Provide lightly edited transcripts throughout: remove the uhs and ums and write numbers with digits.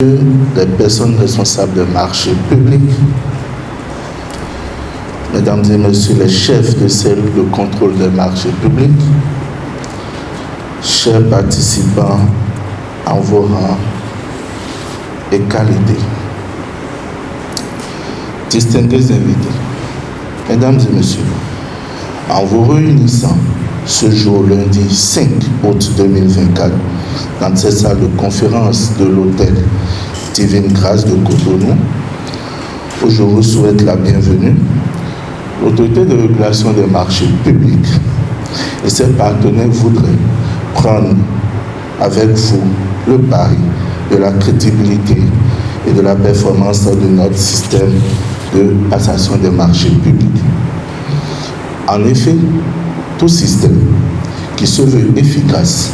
les personnes responsables des marchés publics, mesdames et messieurs les chefs de cellules de contrôle des marchés publics, chers participants en vos rangs et qualités, distingués invités, mesdames et messieurs, en vous réunissant ce jour lundi 5 août 2024 dans cette salle de conférence de l'hôtel Divine Grâce de Cotonou, où je vous souhaite la bienvenue, l'autorité de régulation des marchés publics et ses partenaires voudraient prendre avec vous le pari de la crédibilité et de la performance de notre système de passation des marchés publics. En effet, tout système qui se veut efficace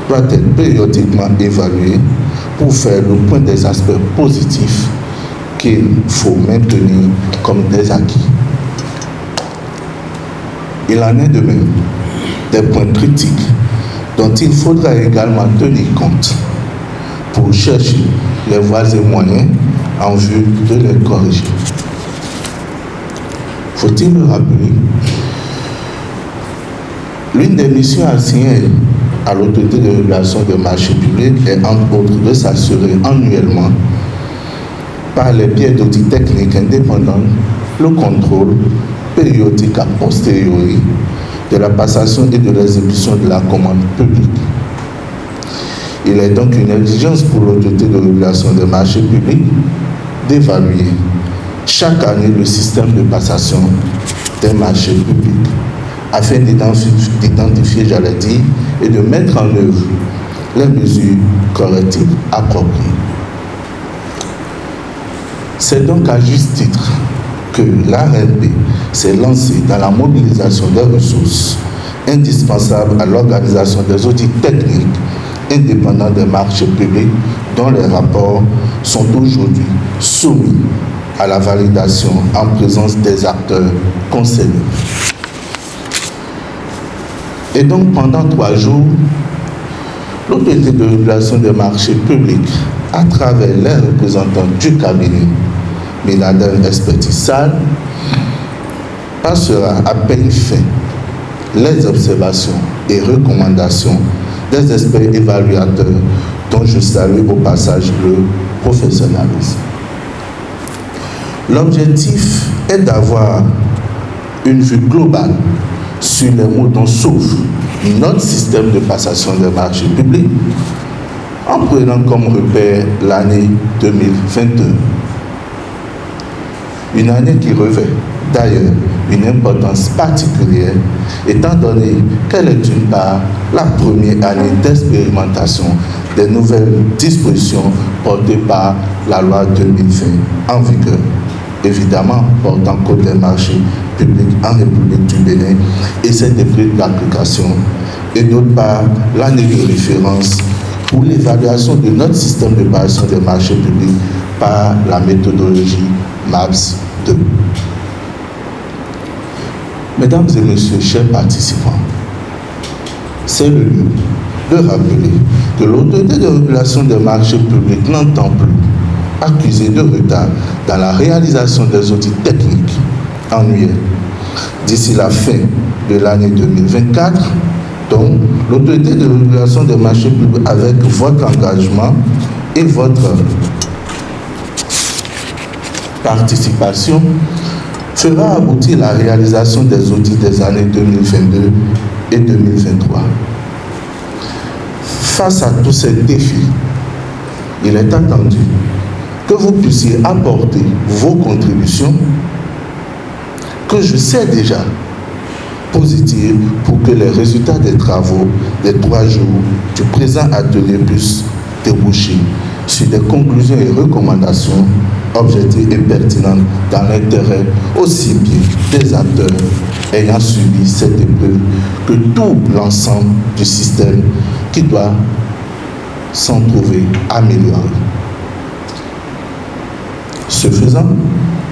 doit être périodiquement évalué pour faire le point des aspects positifs qu'il faut maintenir comme des acquis. Il en est de même des points critiques dont il faudra également tenir compte pour chercher les voies et moyens en vue de les corriger. Faut-il le rappeler? L'une des missions assignées à l'autorité de régulation des marchés publics est entre autres de s'assurer annuellement par les biais d'audits techniques indépendants le contrôle périodique a posteriori de la passation et de l'exécution de la commande publique. Il est donc une exigence pour l'autorité de régulation des marchés publics d'évaluer chaque année le système de passation des marchés publics afin d'identifier, j'allais dire, et de mettre en œuvre les mesures correctives appropriées. C'est donc à juste titre que l'ARNP s'est lancée dans la mobilisation des ressources indispensables à l'organisation des audits techniques indépendants des marchés publics dont les rapports sont aujourd'hui soumis à la validation en présence des acteurs concernés. Et donc, pendant 3 jours, l'autorité de régulation des marchés publics, à travers les représentants du cabinet Minaden Expertise Salle, passera à peine fin les observations et recommandations des experts évaluateurs dont je salue au passage le professionnalisme. L'objectif est d'avoir une vue globale sur les maux dont souffre notre système de passation des marchés publics en prenant comme repère l'année 2022. Une année qui revêt d'ailleurs une importance particulière étant donné qu'elle est d'une part la première année d'expérimentation des nouvelles dispositions portées par la loi 2020 en vigueur, évidemment portant code des marchés publics en République du Bénin et ses décrets d'application, et d'autre part l'année de référence pour l'évaluation de notre système de passation des marchés publics par la méthodologie MAPS 2. Mesdames et messieurs, chers participants, c'est le lieu de rappeler que l'autorité de régulation des marchés publics n'entend plus accuser de retard dans la réalisation des audits techniques annuels d'ici la fin de l'année 2024. Donc, l'autorité de régulation des marchés publics, avec votre engagement et votre participation, fera aboutir la réalisation des audits des années 2022 et 2023. Face à tous ces défis, il est attendu que vous puissiez apporter vos contributions, que je sais déjà positives, pour que les résultats des travaux des 3 jours du présent atelier puissent déboucher sur des conclusions et recommandations objectives et pertinentes dans l'intérêt aussi bien des acteurs ayant subi cette épreuve que tout l'ensemble du système qui doit s'en trouver amélioré. Ce faisant,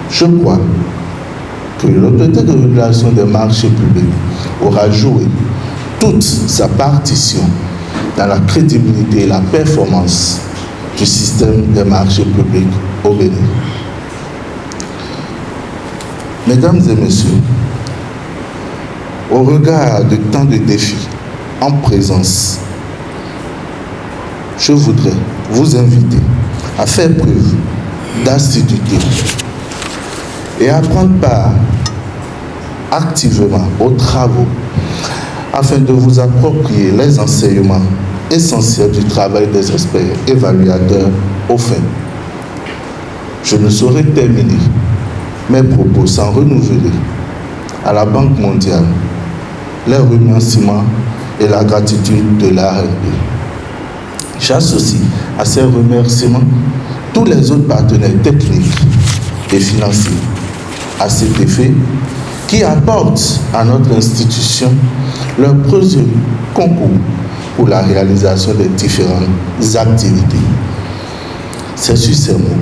je crois que l'autorité de régulation des marchés publics aura joué toute sa partition dans la crédibilité et la performance du système des marchés publics au Bénin. Mesdames et messieurs, au regard de tant de défis en présence, je voudrais vous inviter à faire preuve d'assiduité et à prendre part activement aux travaux afin de vous approprier les enseignements essentiels du travail des experts évaluateurs au fin. Je ne saurais terminer mes propos sans renouveler à la Banque mondiale les remerciements et la gratitude de l'ARMP. J'associe à ces remerciements tous les autres partenaires techniques et financiers à cet effet qui apportent à notre institution leur précieux concours pour la réalisation des différentes activités. C'est sur ces mots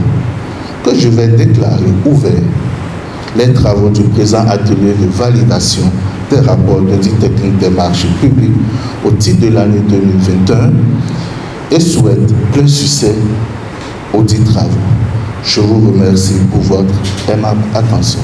que je vais déclarer ouvert les travaux du présent atelier de validation des rapports d'audit technique des marchés publics au titre de l'année 2021 et souhaite plein succès aux dits travaux. Je vous remercie pour votre aimable attention.